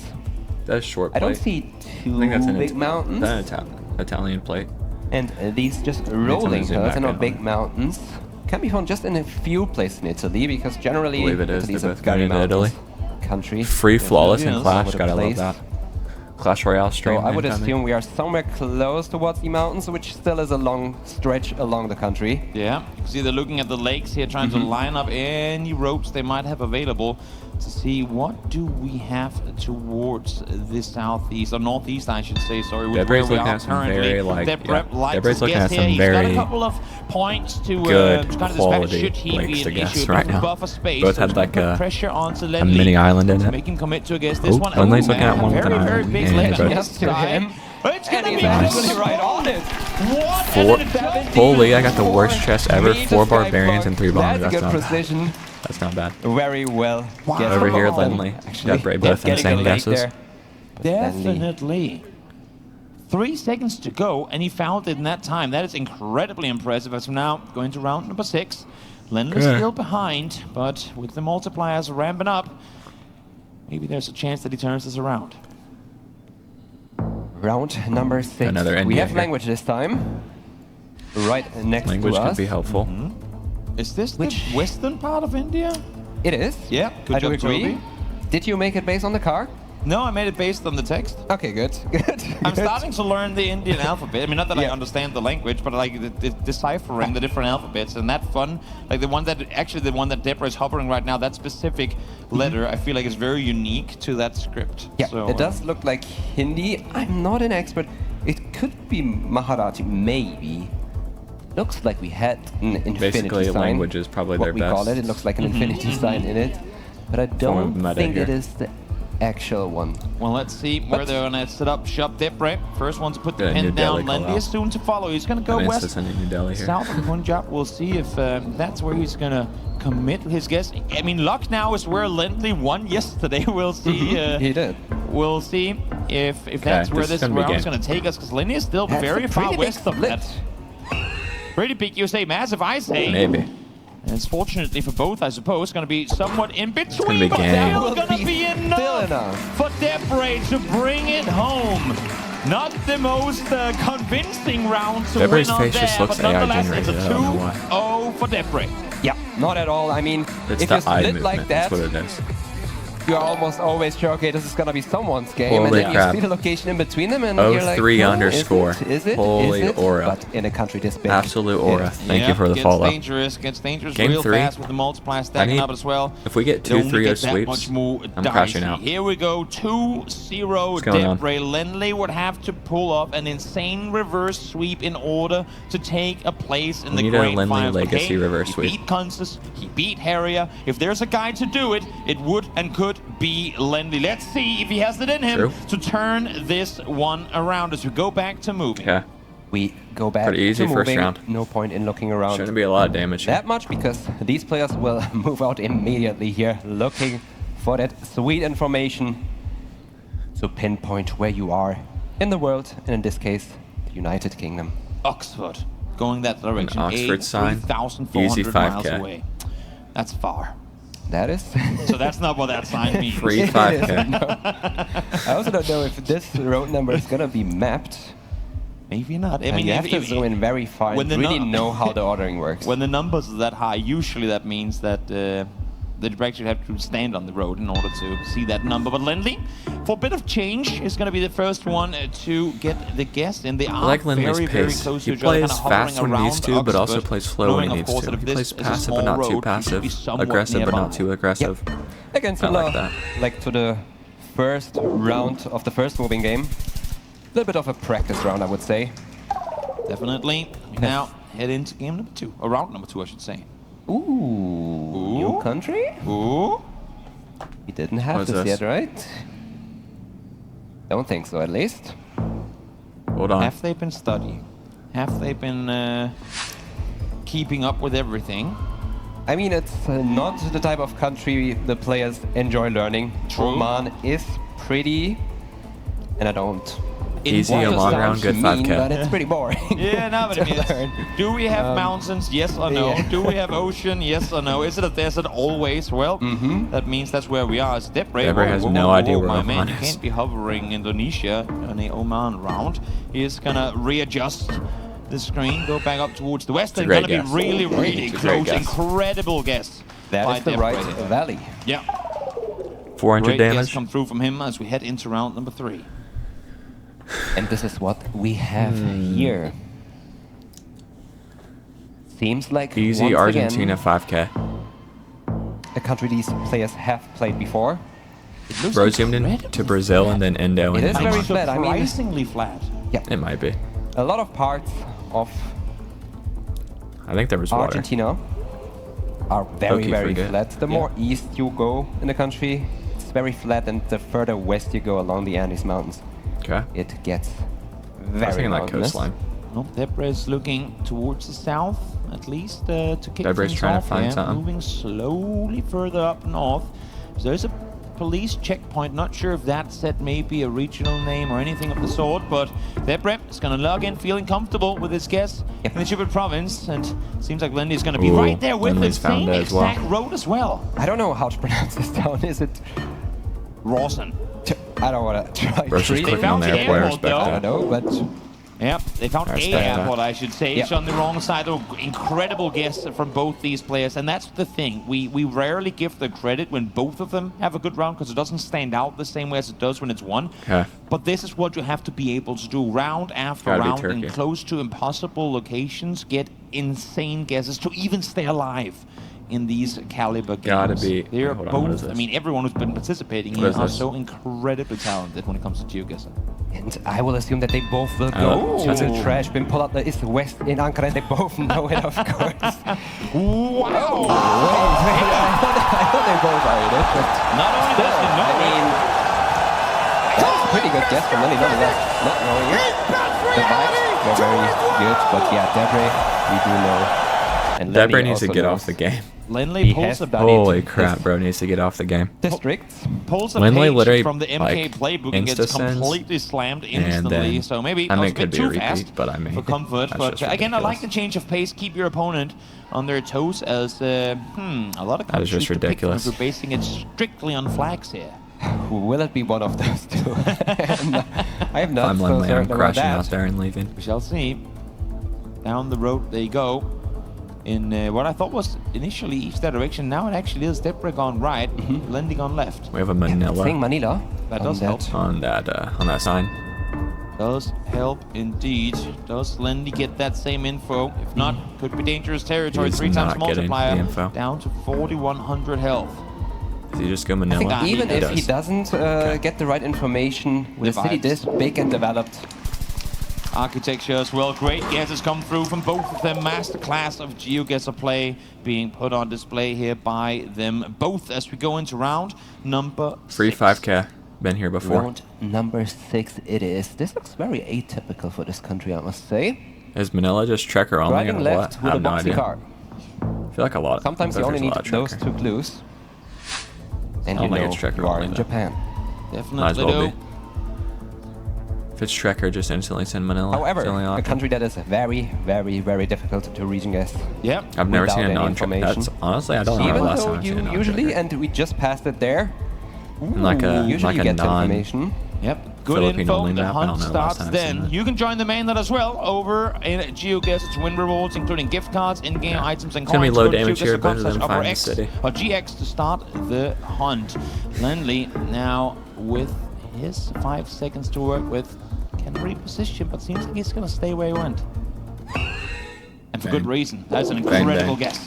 S2: That's short
S3: I
S2: plate.
S3: don't see
S2: I
S3: two
S2: think that's an
S3: big mountains,
S2: That's an Italian plate.
S3: and these just rolling
S2: zoom
S3: hills
S2: back
S3: and not
S2: in
S3: big
S2: on it.
S3: mountains can be found just in a few places in Italy, because generally
S2: I believe it is.
S3: Italy is
S2: They're
S3: a
S2: both
S3: very
S2: going into
S3: mountainous
S2: Italy.
S3: country.
S2: Free flawless in
S1: is.
S2: Clash.
S3: Over the
S2: Gotta love
S3: place.
S2: that. Clash Royale stream.
S3: So I would
S2: incoming.
S3: assume we are somewhere close towards the mountains, which still is a long stretch along the country.
S1: Yeah, you see they're looking at the lakes here, trying to line up any roads they might have available to see what do we have towards the southeast, or northeast, I should say, sorry, with
S2: Debre's
S1: where we
S2: looking
S1: are
S2: at some
S1: currently.
S2: very, like,
S1: Debre likes
S2: Debre's
S1: his
S2: looking
S1: guess
S2: at
S1: here.
S2: some
S1: He's got a
S2: very
S1: couple of points to
S2: good
S1: kind of dispatch
S2: quality
S1: should he
S2: lakes
S1: be
S2: to
S1: an
S2: guess
S1: issue.
S2: right
S1: Both
S2: now.
S1: buffer space,
S2: Both
S1: so
S2: had
S1: it's
S2: like
S1: gonna put
S2: a
S1: pressure onto
S2: a
S1: LENNLI
S2: mini island in
S1: to
S2: it.
S1: make him commit to a guess. This
S2: Oh,
S1: one,
S2: LENNLI's looking
S1: man,
S2: at one with an
S1: very, very
S2: island.
S1: big
S2: Yeah,
S1: left
S2: good.
S3: Yes, to him.
S1: It's
S3: And
S1: gonna
S3: he's
S1: be
S3: actually
S1: close.
S3: right on it.
S1: What
S2: Four-
S1: an advantage.
S2: Holy, I got the worst chest ever.
S3: Me
S2: 4
S3: to
S2: barbarians
S3: Skype
S2: and 3 bombers.
S3: That's
S2: That's
S3: good
S2: not,
S3: precision.
S2: that's not bad.
S3: Very well. guessed
S2: Over here,
S3: from
S2: LENNLI.
S3: actually.
S2: Debre, both
S3: Getting
S2: insane
S3: a leg
S2: guesses.
S3: there. But LENNLI.
S1: Definitely. 3 seconds to go, and he found it in that time. That is incredibly impressive. As of now, going to round number 6. LENNLI's
S2: Okay.
S1: still behind, but with the multipliers ramping up, maybe there's a chance that he turns this around.
S3: Round number 6.
S2: Another
S3: we
S2: India
S3: have
S2: here.
S3: language this time. Right next
S2: Language
S3: to us.
S2: could be helpful.
S1: Is this
S3: Which-
S1: the western part of India?
S3: It is.
S1: Yeah, good
S3: I do
S1: job,
S3: agree.
S1: Toby.
S3: Did you make it based on the car?
S1: No, I made it based on the text.
S3: Okay, good. Good.
S1: I'm
S3: good.
S1: starting to learn the Indian alphabet. I mean, not that I
S3: Yeah.
S1: understand the language, but like deciphering the different alphabets, and that fun. Like the one that Debre is hovering right now, that specific letter, I feel like is very unique to that script.
S3: Yeah,
S1: So,
S3: it does look like Hindi. I'm not an expert. It could be Maharati, maybe. Looks like we had an infinity
S2: Basically,
S3: sign.
S2: language is probably
S3: what
S2: their
S3: we call
S2: best.
S3: it. It looks like an infinity sign in it, but I don't
S2: meta
S3: think
S2: here.
S3: it is the actual one.
S1: Well, let's see where
S3: But-
S1: they're gonna set up shop. Debre, first one to put the
S2: Yeah,
S1: pin
S2: New
S1: down.
S2: Delhi call
S1: LENNLI
S2: out.
S1: is soon to follow. He's gonna go
S2: An
S1: west,
S2: instance in New Delhi here.
S1: south of Punjab. We'll see if that's where he's gonna commit his guess. I mean, Lucknow is where LENNLI won yesterday. We'll see.
S3: He did.
S1: We'll see if that's where
S2: this is
S1: this
S2: gonna be
S1: round is
S2: game.
S1: going to take us, because LENNLI is still
S3: That's
S1: very
S3: a
S1: far
S3: pretty big
S1: west of
S3: split.
S1: that. Pretty big, you say, massive, I say.
S2: Maybe.
S1: And it's fortunately for both, I suppose, going to be somewhat in between,
S2: be
S1: but
S2: game.
S1: still
S3: Will
S1: going to
S3: be
S1: be
S3: still
S1: enough
S3: enough.
S1: for Debre to bring it home. Not the most convincing round to
S2: Debre's
S1: win on
S2: face
S1: there,
S2: just looks
S1: but nonetheless,
S2: AI
S1: it's a
S2: generated, I don't know why.
S1: 2-0 for Debre.
S3: Yeah, not at all. I mean,
S2: It's
S3: if you
S2: the eye
S3: split
S2: movement.
S3: like that,
S2: That's what it is.
S3: you're almost always sure, okay, this is gonna be someone's game,
S2: Holy
S3: and then
S2: crap.
S3: you see the location in between them, and
S2: Oh,
S3: you're like,
S2: 3
S3: oh,
S2: underscore.
S3: Is it?
S2: Holy
S3: is it?
S2: aura.
S3: But in a country this big,
S2: Absolute aura.
S3: it is.
S2: Thank you for the follow.
S1: Gets dangerous
S2: Game
S1: real
S2: 3.
S1: fast with the multiplier stacking
S2: need-
S1: up as well.
S2: if we get
S1: It
S2: two
S1: only
S2: 3-0
S1: gets that
S2: sweeps,
S1: much more
S2: I'm
S1: dicey.
S2: crashing out.
S1: Here we go, 2-0
S2: What's going on?
S1: Debre. LENNLI would have to pull off an insane reverse sweep in order to take a place in
S2: We
S1: the
S2: need a
S1: grand
S2: LENNLI
S1: finals. But
S2: legacy
S1: hey,
S2: reverse
S1: he
S2: sweep.
S1: beat Kansas, he beat Harrier. If there's a guy to do it, it would and could be LENNLI. Let's see if he has it in him
S2: True.
S1: to turn this one around as we go back to moving.
S2: Okay.
S3: We go back
S2: Pretty easy
S3: to
S2: first
S3: moving.
S2: round.
S3: No point in looking around
S2: Shouldn't be a lot of damage here.
S3: that much, because these players will move out immediately here, looking for that sweet information to pinpoint where you are in the world, and in this case, the United Kingdom.
S1: Oxford, going that direction.
S2: Oxford sign.
S1: 3,400
S2: Easy
S1: miles
S2: 5K.
S1: away. That's far.
S3: That is.
S1: So that's not what that sign means.
S2: Free
S3: It is,
S2: 5K.
S3: I also don't know if this road number is gonna be mapped.
S1: Maybe not. I
S3: And
S1: mean,
S3: you have to
S1: if-
S3: zoom in very far
S1: when
S3: and
S1: the
S3: really
S1: nu-
S3: know how the ordering works.
S1: when the numbers are that high, usually that means that the director have to stand on the road in order to see that number. But LENNLI, for a bit of change, is going to be the first one to get the guess. And they are
S2: I like LENNLI's
S1: very, very
S2: pace.
S1: close
S2: He
S1: to each other,
S2: plays
S1: kinda hovering
S2: fast when he
S1: around
S2: needs to, but also
S1: Oxford,
S2: plays slow when
S1: knowing,
S2: he
S1: of
S2: needs
S1: course,
S2: to.
S1: that if
S2: He
S1: this
S2: plays
S1: is a
S2: passive,
S1: small
S2: but not
S1: road,
S2: too
S1: he should be
S2: passive.
S1: somewhat
S2: Aggressive, but not
S1: nearby.
S2: too aggressive.
S3: Again,
S2: I
S3: similar
S2: like that.
S3: like to the first round of the first moving game. A little bit of a practice round, I would say.
S1: Definitely. We now head into game number 2, or round number 2, I should say.
S3: Ooh. New country?
S1: Ooh.
S3: We didn't have
S2: What's
S3: this
S2: this?
S3: yet, right? Don't think so, at least.
S2: Hold on.
S1: Have they been studying? Have they been keeping up with everything?
S3: I mean, it's not the type of country the players enjoy learning.
S1: True.
S3: Oman is pretty, and I don't.
S2: Easy,
S3: want
S2: a
S3: to
S2: long
S3: sound
S2: round, good
S3: mean,
S2: 5K.
S3: But it's pretty boring.
S1: Yeah, no, but I mean,
S3: to learn.
S1: do we have mountains? Yes or no?
S3: yeah.
S1: Do we have ocean? Yes or no? Is it a desert always? Well, that means that's where we are. It's Debre.
S2: Debre has no idea where
S1: my
S2: Oman
S1: man, you
S2: is.
S1: can't be hovering Indonesia on a Oman round. He's gonna readjust the screen, go back up towards the west,
S2: a
S1: and
S2: great
S1: gonna
S2: guess.
S1: be really, really
S2: It's a great
S1: close.
S2: guess.
S1: Incredible guess.
S3: That
S1: by
S3: is the
S1: Debre
S3: right
S1: here.
S3: valley.
S1: Yeah.
S2: 400
S1: Great guess
S2: damage.
S1: come through from him as we head into round number 3.
S3: And this is what we have here. Seems like
S2: Easy
S3: once
S2: Argentina
S3: again,
S2: 5K.
S3: a country these players have played before.
S1: It looks
S2: Bro zoomed in
S1: incredible.
S2: to Brazil and then Indo.
S3: It
S2: and
S3: is very
S2: Oman.
S3: flat. I mean,
S1: Surprisingly flat.
S3: yeah,
S2: It might be.
S3: a lot of parts of
S2: I think there was water.
S3: Argentina are very,
S2: Okay,
S3: very
S2: forget.
S3: flat. The more east you go in the country, it's very flat, and the further west you go along the Andes Mountains,
S2: Okay.
S3: it gets
S2: I was
S3: very
S2: thinking that
S3: mountainous.
S2: coastline.
S1: No, Debre is looking towards the south, at least to kick
S2: Debre's
S1: things
S2: trying to
S1: off.
S2: find
S1: Yeah,
S2: something.
S1: moving slowly further up north. So there's a police checkpoint. Not sure if that set maybe a regional name or anything of the sort, but Debre is going to log in, feeling comfortable with his guess in the Chubut province, and seems like Lenny is going to be
S2: Ooh,
S1: right there with the
S2: Lenny's found
S1: same
S2: it as well.
S1: exact road as well.
S3: I don't know how to pronounce this town. Is it?
S1: Rawson.
S3: I don't want to try.
S2: Bro's just
S3: treating
S2: clicking on the
S1: found the
S2: airport. I
S1: airport,
S2: respect
S1: though.
S3: I
S2: that.
S3: don't know, but
S1: Yep, they found
S2: I
S1: a
S2: respect that.
S1: airport, I should say.
S3: Yep.
S1: It's on the wrong side. Oh, incredible guess from both these players, and that's the thing. We rarely give the credit when both of them have a good round because it doesn't stand out the same way as it does when it's one.
S2: Okay.
S1: But this is what you have to be able to do round after
S2: Gotta be
S1: round in
S2: Turkey.
S1: close to impossible locations. Get insane guesses to even stay alive in these caliber games.
S2: Gotta be-
S1: They're
S2: hold on, what is
S1: both. I
S2: this?
S1: mean, everyone who's been participating
S2: What
S1: here
S2: is
S1: are
S2: this?
S1: so incredibly talented when it comes to geoguessing.
S3: and I will assume that they both will
S2: Oh,
S3: go
S2: that's
S3: to
S2: it.
S3: the trash bin, pull out the is west in Ankara, and they both know it, of course.
S1: Wow!
S3: Wait, I thought they both are in it, but
S1: Not only does he know
S3: I
S1: it,
S3: mean, that was a pretty good guess from Lenny, nonetheless. Not knowing it. The vibes were very good, but yeah, Debre, we do know. And
S2: Debre
S3: Lenny
S2: needs to
S3: also
S2: get
S3: knows.
S2: off the game.
S1: Lenny
S3: He
S1: pulls
S3: has
S1: a
S3: done it.
S2: Holy
S3: This
S2: crap, bro needs to get off the game.
S3: Districts.
S1: pulls a
S2: Lenny
S1: page
S2: literally,
S1: from the MK
S2: like,
S1: playbook and gets
S2: insta-sends,
S1: completely slammed
S2: and
S1: instantly.
S2: then-
S1: So maybe
S2: I
S1: that
S2: mean,
S1: was
S2: it
S1: a
S2: could
S1: bit
S2: be a
S1: too
S2: repeat,
S1: fast
S2: but I mean,
S1: for comfort.
S2: that's
S1: But
S2: just
S1: again, I like
S2: ridiculous.
S1: the change of pace. Keep your opponent on their toes as a lot of
S2: That is
S1: countries
S2: just
S1: to pick from
S2: ridiculous.
S1: if we're basing it strictly on flags here.
S3: Will it be one of those two? I have not
S2: I'm
S3: so
S2: Lenley, I'm
S3: certain about
S2: crashing
S3: that.
S2: out there and leaving.
S1: We shall see. Down the road they go. In what I thought was initially east direction, now it actually is Debre gone right, Lenny gone left.
S2: We have a
S3: I
S2: Manila
S3: think Manila.
S1: That
S3: on
S1: does help.
S2: on that sign.
S1: Does help indeed. Does Lenny get that same info? If not, could be dangerous territory.
S2: He's
S1: 3 times
S2: not getting the
S1: multiplier,
S2: info.
S1: down to 4,100 health.
S2: Does he just go
S3: I think
S2: Manila?
S3: even
S1: he
S3: if he
S2: does.
S3: doesn't get the right information with a city
S1: vibes.
S3: this big and developed,
S1: Architecture as well. Great guesses come through from both of them. Masterclass of GeoGuessr play being put on display here by them both as we go into round number
S2: Free
S1: 6.
S2: 5K. Been here before.
S3: round number 6 it is. This looks very atypical for this country, I must say.
S2: Is Manila just trekker only or
S3: Driving
S2: what?
S3: left
S2: I
S3: with a
S2: have no
S3: boxy
S2: idea.
S3: car.
S2: I feel like a lot.
S3: Sometimes you
S2: there's
S3: only
S2: a
S3: need
S2: lot of
S3: those
S2: trekker.
S3: 2 clues. And
S2: I
S3: you
S2: don't think
S3: know
S2: it's trekker
S3: you are
S2: only,
S3: in
S2: though.
S3: Japan.
S2: Might as
S1: Definitely
S2: well
S1: do.
S2: be. If it's trekker, just instantly send Manila.
S3: However,
S2: It's the only
S3: a
S2: option.
S3: country that is very, very, very difficult to region guess.
S1: Yep.
S2: I've never
S3: without
S2: seen a
S3: any
S2: non-trekker.
S3: information.
S2: That's honestly, I don't know the
S3: Even
S2: last
S3: though
S2: time I've seen a
S3: you
S2: non-trekker.
S3: usually, and we just passed it there,
S2: And like a
S3: usually you get the
S2: non.
S3: information.
S1: Yep, good
S2: Philippine
S1: info.
S2: only
S1: The
S2: map. I don't
S1: hunt
S2: know the last
S1: starts
S2: time I've seen
S1: then.
S2: that.
S1: You can join the mainnet as well over in GeoGuess to win rewards, including gift cards, in-game
S2: Yeah.
S1: items, and
S2: It's gonna be
S1: coins.
S2: low
S1: Go to
S2: damage here, better than
S1: geoguessr.com/upper
S2: find the
S1: X
S2: city.
S1: or GX to start the hunt. Lenley now with his 5 seconds to work with. Can reposition, but seems like he's going to stay where he went. And for
S2: Bang.
S1: good reason. That's an
S2: Bang,
S1: incredible
S2: bang.
S1: guess.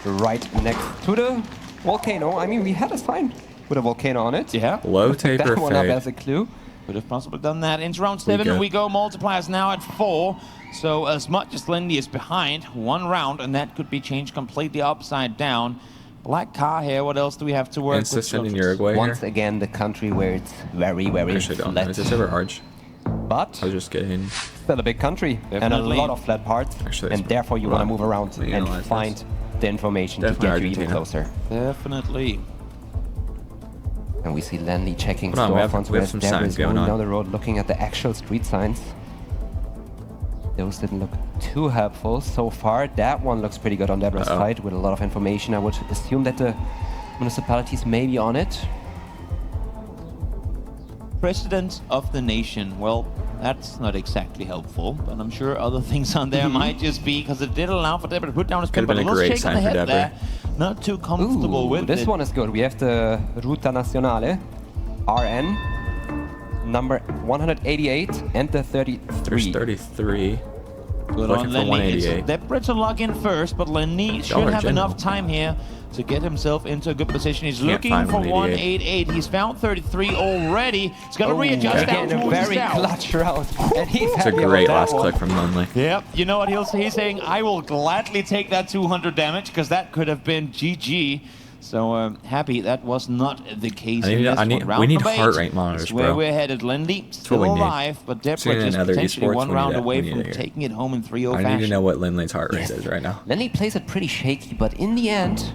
S3: Right next to the volcano. I mean, we had a sign with a volcano on it.
S1: Yeah.
S2: Low
S3: Pick
S2: taper
S3: that one up
S2: fade.
S3: as a clue.
S1: Could have possibly done that. Into round 7 we go. Multipliers now at 4. So as much as LENNLI is behind, 1 round, and that could be changed completely upside down. Black car here. What else do we have to work with?
S2: Insistent in Uruguay
S3: Once
S2: here.
S3: again, the country where it's very, very
S2: Actually, don't know.
S3: flat.
S2: Is this ever arch?
S3: But
S2: I was just getting.
S3: still a big country and a
S1: Definitely.
S3: lot of flat parts.
S2: Actually,
S3: and therefore you want to move around
S2: We
S3: and
S2: analyze
S3: find
S2: this.
S3: the information
S2: Definitely
S3: to get you even
S2: Argentina.
S3: closer.
S1: Definitely.
S3: And we see LENNLI checking
S2: Hold on, we have
S3: storefronts
S2: some
S3: where
S2: signs
S3: Deborah is
S2: going
S3: going
S2: on.
S3: down the road looking at the actual street signs. Those didn't look too helpful so far. That one looks pretty good on Deborah's side with a lot of information. I would assume that the municipalities may be on it.
S1: President of the nation. Well, that's not exactly helpful, but I'm sure other things on there might just be, because it did allow for Deborah to put down his
S2: Could
S1: pin,
S2: have
S1: but
S2: been
S1: a
S2: a
S1: little
S2: great
S1: shake on the
S2: sign for
S1: head
S2: Deborah.
S1: there. Not too comfortable with
S3: this
S1: it.
S3: one is good. We have the Ruta Nazionale, RN, number 188 and the 33.
S2: There's 33.
S1: Good
S2: Looking
S1: on
S2: for
S1: LENNLI.
S2: 188.
S1: It's Deborah to log in first, but LENNLI should
S2: Dollar
S1: have
S2: General.
S1: enough time here to get himself into a good position. He's
S2: Can't
S1: looking
S2: find
S1: for
S2: 188.
S1: 188. He's found 33 already. He's got to readjust down
S3: Again, a
S1: towards
S3: very
S1: the south.
S3: clutch round. And he's
S2: It's a
S3: happy
S2: great
S3: about
S2: last
S3: that one.
S2: click from LENNLI.
S1: Yep, you know what he'll say? He's saying, I will gladly take that 200 damage, because that could have been GG. So happy that was not the case.
S2: We need heart rate monitors,
S1: That's where
S2: bro.
S1: we're headed. LENNLI still
S2: what we need.
S1: alive, but Deborah
S2: Seen in
S1: just
S2: other
S1: potentially
S2: esports,
S1: 1
S2: we
S1: round
S2: need
S1: away
S2: we
S1: from
S2: need to-
S1: taking it home in 3-0
S2: I
S1: fashion.
S2: need to know what LENNLI's heart rate is right now.
S3: LENNLI plays it pretty shaky, but in the end,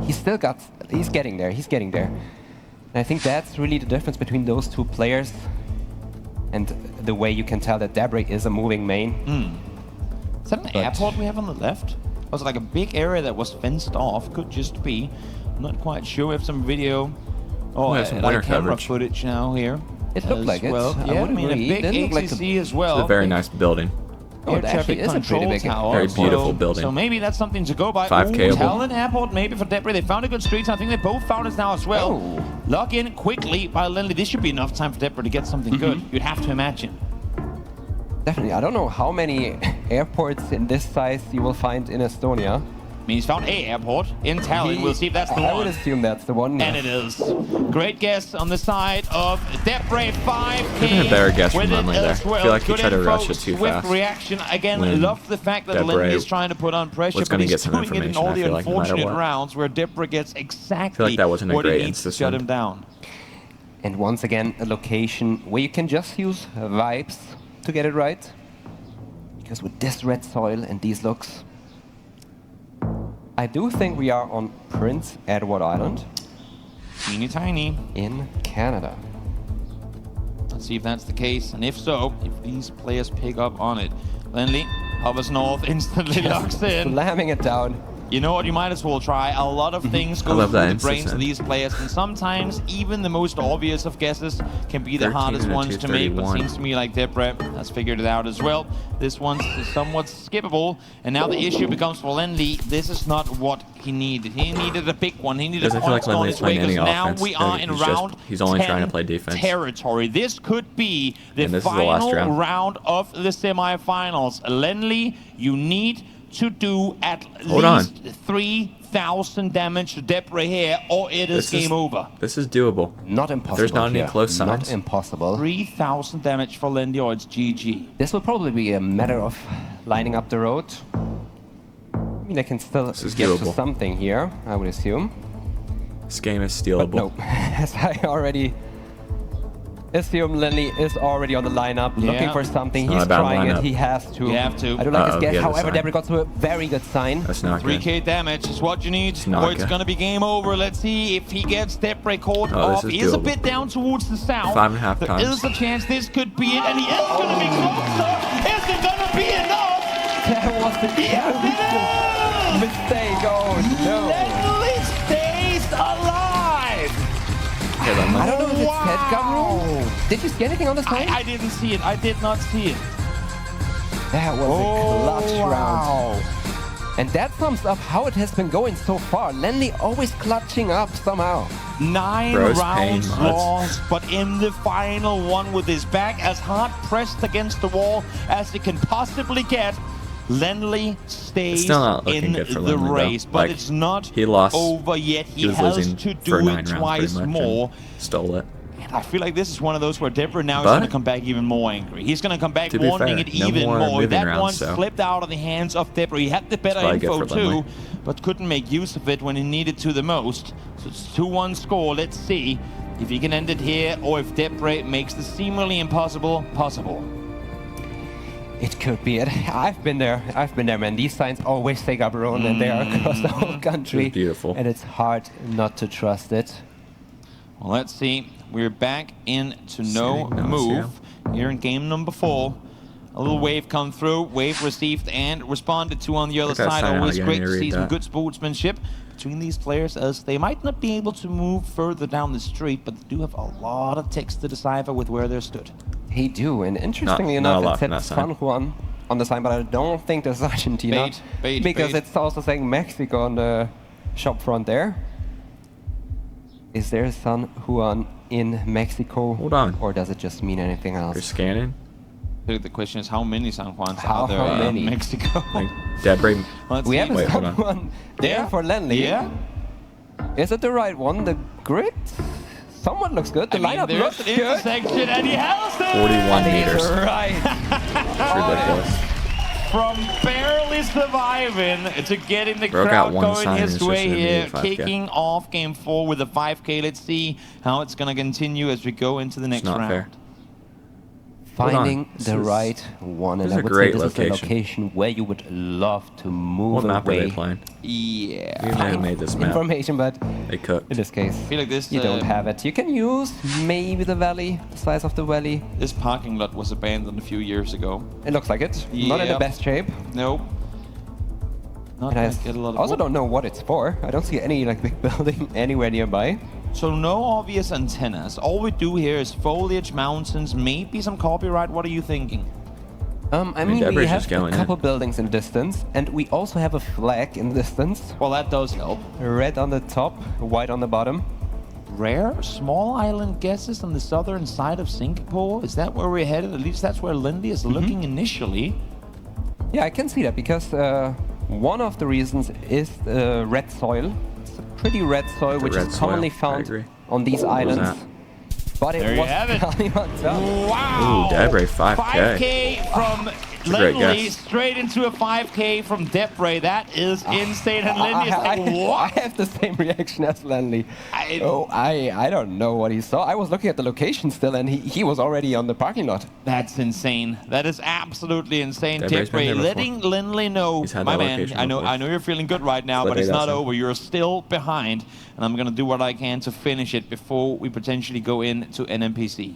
S3: he's getting there. He's getting there. And I think that's really the difference between those two players, and the way you can tell that Debre is a moving main.
S1: Is that an airport we have on the left? Was it like a big area that was fenced off? Could just be. I'm not quite sure. We have some video. Oh,
S2: We have some
S1: like
S2: winter
S1: camera
S2: coverage.
S1: footage now here.
S3: It looked
S1: as
S3: like it.
S1: well.
S3: I
S1: Yeah,
S3: would
S1: I mean,
S3: agree.
S1: a big
S3: Didn't look like
S1: ACC as well.
S2: It's a very nice building.
S3: Oh, it
S1: Air
S3: actually
S1: traffic
S3: is a pretty
S1: control
S3: big,
S1: tower.
S2: Very
S1: So-
S2: beautiful building.
S1: So maybe that's something to go by.
S2: 5
S1: Ooh,
S2: cable.
S1: Talon Airport maybe for Debre. They found a good street. I think they both found it now as well.
S3: Oh.
S1: Log in quickly by LENNLI. This should be enough time for Debre to get something good. You'd have to imagine.
S3: Definitely. I don't know how many airports in this size you will find in Estonia.
S1: I mean, he's found a airport in Tallinn. We'll see if that's the
S3: I
S1: one.
S3: would assume that's the one.
S1: And it is. Great guess on the side of Debre 5K.
S2: Could've been a better guess from
S1: with it
S2: LENNLI there.
S1: as well.
S2: I feel like he
S1: Good
S2: tried to
S1: info,
S2: rush it too
S1: swift
S2: fast.
S1: reaction. Again,
S2: When
S1: love the fact that
S2: Debre
S1: LENNLI is trying to put on pressure,
S2: was
S1: but
S2: gonna
S1: he's
S2: get some
S1: doing it in
S2: information,
S1: all
S2: I
S1: the
S2: feel like, no matter
S1: unfortunate
S2: what.
S1: rounds where Debre gets exactly
S2: that wasn't a
S1: what he
S2: great
S1: needs to shut
S2: instant.
S1: him down.
S3: And once again, a location where you can just use vibes to get it right. Because with this red soil and these looks, I do think we are on Prince Edward Island
S1: Teeny tiny.
S3: in Canada.
S1: Let's see if that's the case, and if so, if these players pick up on it. LENNLI hovers north, instantly locks in.
S3: Slamming it down.
S1: You know what? You might as well try. A lot of things go
S2: love
S1: through
S2: that
S1: the brains of
S2: instant.
S1: these players, and sometimes even the most obvious of guesses can be the
S2: 13
S1: hardest
S2: and a
S1: ones to make. But
S2: 231.
S1: seems to me like Debre has figured it out as well. This one's somewhat skippable, and now the issue becomes for LENNLI. This is not what he needed. He needed a big one. He needed
S2: Doesn't feel like
S1: points going
S2: LENNLI's
S1: his way,
S2: playing any
S1: because now
S2: offense.
S1: we are in
S2: He's just-
S1: round
S2: he's only
S1: 10
S2: trying to play defense.
S1: territory. This could be the
S2: And this is the last
S1: final
S2: round.
S1: round of the semifinals. LENNLI, you need to do at
S2: Hold on.
S1: least 3,000 damage to Debre here, or it is game over.
S2: This is doable.
S3: Not impossible.
S2: There's not any
S3: here.
S2: close
S3: Not
S2: signs.
S3: impossible.
S1: 3,000 damage for LENNLI, or it's GG.
S3: This will probably be a matter of lining up the road. I mean, I can still
S2: is
S3: get to
S2: doable.
S3: something here, I would assume.
S2: This game is
S3: But
S2: stealable.
S3: no, as I already assume, LENNLI is already on the lineup,
S1: Yeah.
S3: looking for something.
S2: It's not
S3: He's
S2: a bad
S3: trying
S2: lineup.
S3: it. He has to.
S1: You have to.
S3: I don't like his
S2: Uh-oh,
S3: guess.
S2: he had the
S3: However,
S2: sign.
S3: Debre got to a very good sign.
S2: That's not good.
S1: 3k damage is what you need,
S2: not
S1: or it's
S2: good.
S1: going to be game over. Let's see if he gets Debre caught
S2: Oh, this
S1: off.
S2: is
S1: He is a
S2: doable.
S1: bit down towards the south.
S2: 5.5
S1: There
S2: times.
S1: is a chance this could be it, and he is going to be closer. Is it going to be enough?
S3: That was the
S1: Yes, it is!
S3: mistake. Oh, no.
S1: LENNLI stays alive!
S2: Okay, then,
S3: I don't know if it's
S1: Wow.
S3: head Gabriel. Did you see anything on the sign?
S1: I didn't see it. I did not see it.
S3: That was a clutch round.
S1: wow.
S3: And that sums up how it has been going so far. LENNLI always clutching up somehow.
S1: 9
S2: Bro's
S1: rounds
S2: paying much.
S1: lost, but in the final one with his back as hard pressed against the wall as he can possibly get, LENNLI stays
S2: still not looking
S1: in
S2: good for
S1: the
S2: LENNLI, though.
S1: race, but
S2: Like,
S1: it's not
S2: he lost.
S1: over yet. He
S2: was
S1: has
S2: losing
S1: to
S2: for
S1: do
S2: 9
S1: it
S2: rounds
S1: twice
S2: pretty much and
S1: more.
S2: stole it.
S1: I feel like this is one of those where DEBRE now is
S2: But-
S1: going to come back even more angry. He's going to come back
S2: To be
S1: wanting
S2: fair,
S1: it
S2: no
S1: even
S2: more
S1: more.
S2: moving
S1: That
S2: rounds,
S1: one
S2: so-
S1: slipped out of the hands of DEBRE. He had the better
S2: probably good
S1: info
S2: for
S1: too,
S2: LENNLI.
S1: but couldn't make use of it when he needed to the most. So it's 2-1 score. Let's see if he can end it here or if DEBRE makes the seemingly impossible possible.
S3: It could be it. I've been there, man. These signs always take up Roan and they are across the whole country.
S2: It's beautiful.
S3: And it's hard not to trust it.
S1: Well, let's see. We're back into no
S2: Signals,
S1: move here in game number 4. A little wave come through. Wave received and responded to on the other
S2: Look at that
S1: side.
S2: sign out
S1: Always
S2: again,
S1: great
S2: you
S1: to
S2: read
S1: see some
S2: that.
S1: good sportsmanship between these players, as they might not be able to move further down the street, but they do have a lot of text to decipher with where they're stood.
S3: He do, and interestingly
S2: Not a
S3: enough,
S2: lot
S3: it
S2: from that
S3: said
S2: sign.
S3: San Juan on the sign, but I don't think there's Argentina.
S1: Bait,
S3: because
S1: bait.
S3: it's also saying Mexico on the shop front there. Is there San Juan in Mexico?
S2: Hold on.
S3: Or does it just mean anything
S2: You're
S3: else?
S2: scanning.
S1: I think the question is, how many San Juans
S3: How
S1: are there in
S3: many?
S1: Mexico?
S2: Like DEBRE.
S1: Let's
S3: We
S1: see.
S3: have a
S2: Wait,
S3: San
S2: hold on.
S3: Juan there for LENNLI.
S1: Yeah.
S3: Is it the right one? The grid? Someone looks good. The
S1: I mean,
S3: lineup
S1: there's
S3: looks
S1: an
S3: good.
S1: intersection, and he has it!
S2: 41
S3: He's
S2: meters.
S3: right.
S2: It's ridiculous.
S1: From barely surviving to getting the
S2: Broke
S1: crowd
S2: out one
S1: going
S2: sign
S1: his
S2: and it's
S1: way
S2: just an
S1: here,
S2: immediate 5K.
S1: kicking off game 4 with a 5K. Let's see how it's going to continue as we go into the next
S2: not
S1: round.
S2: fair. Hold on.
S3: Finding
S2: This
S3: the
S2: is-
S3: right one, and
S2: this is
S3: I
S2: a
S3: would
S2: great
S3: say this is a
S2: location.
S3: location where you would love to move
S2: What map are they
S3: away.
S2: playing?
S1: Yeah.
S2: We may have made this map.
S3: Information, but
S2: They cooked.
S3: in this case,
S1: I feel like this,
S3: you don't have it. You can use maybe the valley, the size of the valley.
S1: this parking lot was abandoned a few years ago.
S3: It looks like it. Not in the
S1: Yeah.
S3: best shape.
S1: Nope. Not
S3: And I
S1: gonna get a lot of
S3: also don't know what it's for. I don't see any like big building anywhere nearby.
S1: So no obvious antennas. All we do here is foliage, mountains, maybe some copyright. What are you thinking?
S3: I mean, we
S2: Deborah's
S3: have
S2: just
S3: a
S2: going in.
S3: couple buildings in the distance, and we also have a flag in the distance.
S1: Well, that does help.
S3: Red on the top, white on the bottom.
S1: Rare small island guesses on the southern side of Singapore. Is that where we're headed? At least that's where LENNLI is looking initially.
S3: Yeah, I can see that because one of the reasons is red soil. It's a pretty red soil, which
S2: red
S3: is commonly
S2: soil, I
S3: found
S2: agree.
S3: on these
S2: was
S3: islands.
S2: that?
S3: But it
S1: There you
S3: was
S1: have it.
S3: Kalimantan.
S1: Wow!
S2: Ooh, DEBRE, 5K.
S1: 5K from
S2: a great
S1: LENNLI
S2: guess.
S1: straight into a 5K from DEBRE. That is insane. And LENNLI is like,
S3: I
S1: what?
S3: have the same reaction as LENNLI. I don't know what he saw. I was looking at the location still, and he was already on the parking lot.
S1: That's insane. That is absolutely insane.
S2: DEBRE's been there
S1: DEBRE
S2: before.
S1: letting LENNLI know,
S2: He's had
S1: my
S2: that
S1: man,
S2: location
S1: I know
S2: before.
S1: you're feeling good right now,
S2: But
S1: but
S2: they
S1: it's
S2: got
S1: not
S2: some.
S1: over. You're still behind, and I'm gonna do what I can to finish it before we potentially go into NMPC.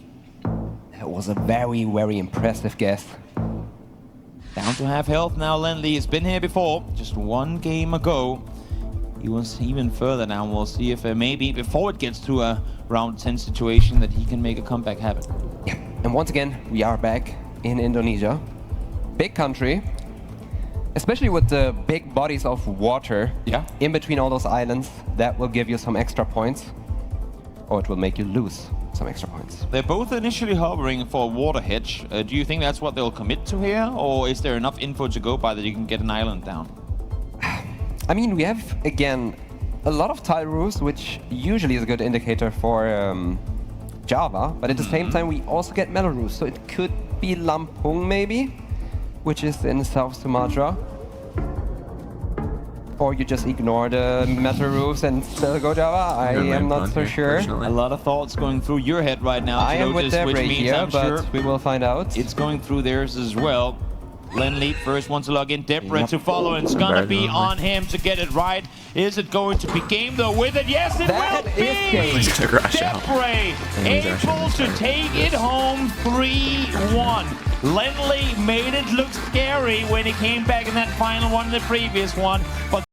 S3: That was a very, very impressive guess.
S1: Down to half health now, LENNLI has been here before, just one game ago. He was even further down. We'll see if maybe before it gets to a round 10 situation that he can make a comeback happen.
S3: Yeah. And once again, we are back in Indonesia. Big country. Especially with the big bodies of water
S1: Yeah.
S3: in between all those islands. That will give you some extra points. Or it will make you lose some extra points.
S1: They're both initially hovering for a water hedge. Do you think that's what they'll commit to here? Or is there enough info to go by that you can get an island down?
S3: I mean, we have, again, a lot of tile roofs, which usually is a good indicator for Java. But at the same time, we also get metal roofs. So it could be Lampung, maybe, which is in South Sumatra. Or you just ignore the metal roofs and still go Java. I
S2: Never
S3: am
S2: mind,
S3: not so
S2: here,
S3: sure.
S2: personally.
S1: A lot of thoughts going through your head right now,
S3: I am with
S1: Tenotis, which
S3: DEBRE
S1: means
S3: here,
S1: I'm
S3: but
S1: sure
S3: we will find out.
S1: it's going through theirs as well. LENNLI first one to log in, DEBRE
S3: Yep.
S1: to follow, and it's gonna
S2: Better
S1: be
S2: than
S1: on him to get it right. Is it going to be game though with it? Yes, it
S3: That
S1: will
S3: is
S1: be!
S3: game.
S2: He's gonna crash out.
S1: DEBRE
S2: And he's actually
S1: able
S2: gonna
S1: to
S2: start
S1: take
S2: this.
S1: it home 3-1. LENNLI made it look scary when he came back in that final one, the previous one, but